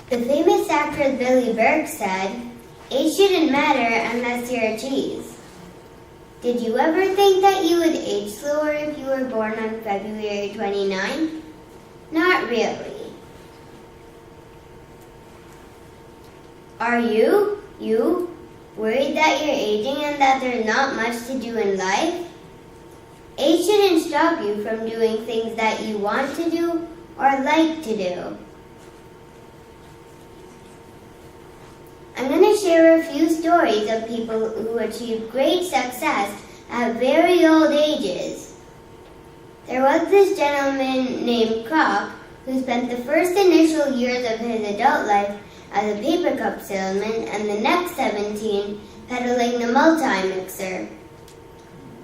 The famous actress Billie Burke said, "Age shouldn't matter unless you're a cheese." Did you ever think that you would age slower if you were born on February 29th? Not really. Are you worried that you're aging and that there's not much to do in life? Age shouldn't stop you from doing things that you want to do or like to do. I'm going to share a few stories of people who achieved great success at very old ages. There was this gentleman named Croc who spent the first initial years of his adult life as a paper cup salesman and the next 17 peddling the multi-mixer,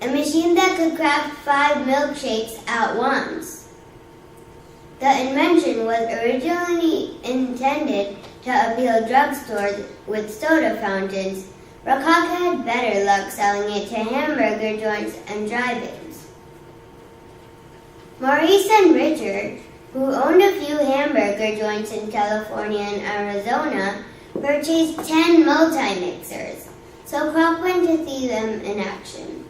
a machine that could craft 5 milkshakes at once. The invention was originally intended to appeal drugstores with soda fountains, but Croc had better luck selling it to hamburger joints and drive-ins. Maurice and Richard, who owned a few hamburger joints in California and Arizona, purchased 10 multi-mixers, so Croc went to see them in action.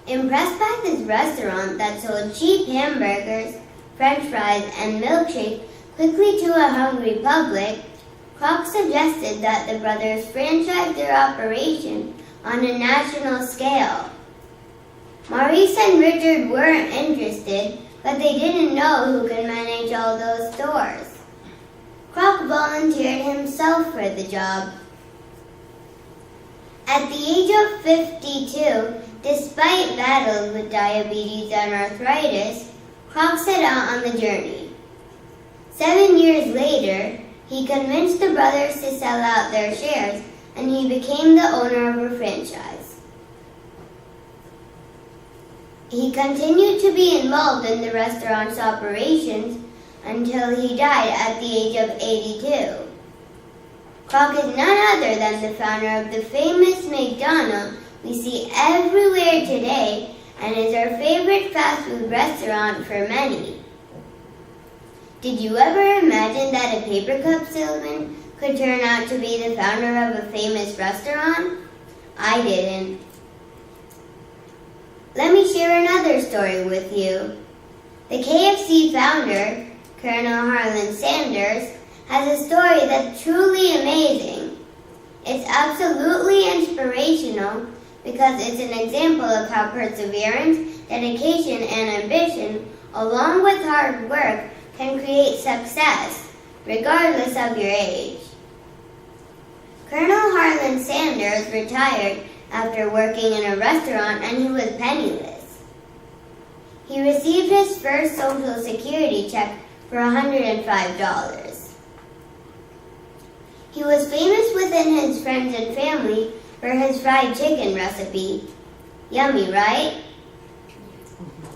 Impressed by this restaurant that sold cheap hamburgers, french fries, and milkshakes quickly to a hungry public, Croc suggested that the brothers franchise their operation on a national scale. Maurice and Richard weren't interested, but they didn't know who could manage all those stores. Croc volunteered himself for the job. At the age of 52, despite battles with diabetes and arthritis, Croc set out on the journey. 7 years later, he convinced the brothers to sell out their shares, and he became the owner of a franchise. He continued to be involved in the restaurant's operations until he died at the age of 82. Croc is none other than the founder of the famous McDonald's we see everywhere today and is our favorite fast food restaurant for many. Did you ever imagine that a paper cup salesman could turn out to be the founder of a famous restaurant? I didn't. Let me share another story with you. The KFC founder, Colonel Harlan Sanders, has a story that's truly amazing. It's absolutely inspirational because it's an example of how perseverance, dedication, and ambition, along with hard work, can create success, regardless of your age. Colonel Harlan Sanders retired after working in a restaurant and he was penniless. He received his first Social Security check for $105. He was famous within his friends and family for his fried chicken recipe. Yummy, right?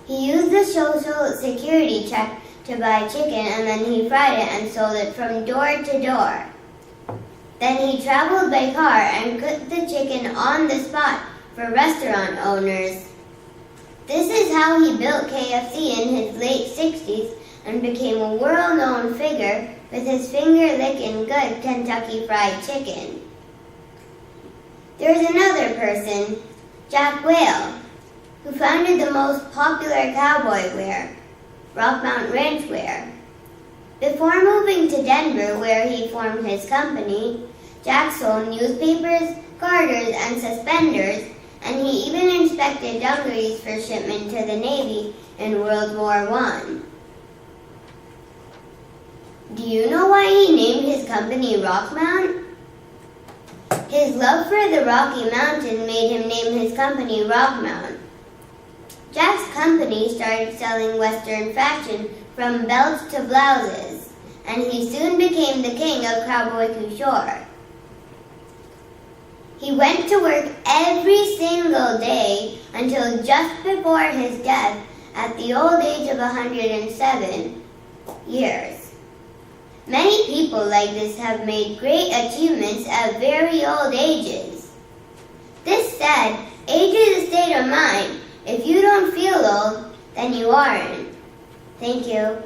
He used the Social Security check to buy chicken and then he fried it and sold it from door to door. Then he traveled by car and cooked the chicken on the spot for restaurant owners. This is how he built KFC in his late 60s and became a world-known figure with his finger-licking good Kentucky Fried Chicken. There's another person, Jack Whale, who founded the most popular cowboy wear, Rockmount Ranch Wear. Before moving to Denver, where he formed his company, Jack sold newspapers, garters, and suspenders, and he even inspected dungarees for shipment to the Navy in World War I. Do you know why he named his company Rockmount? His love for the Rocky Mountain made him name his company Rockmount. Jack's company started selling Western fashion from belts to blouses, and he soon became the king of cowboy couture. He went to work every single day until just before his death at the old age of 107 years. Many people like this have made great achievements at very old ages. This said, age is a state of mind. If you don't feel old, then you aren't. Thank you.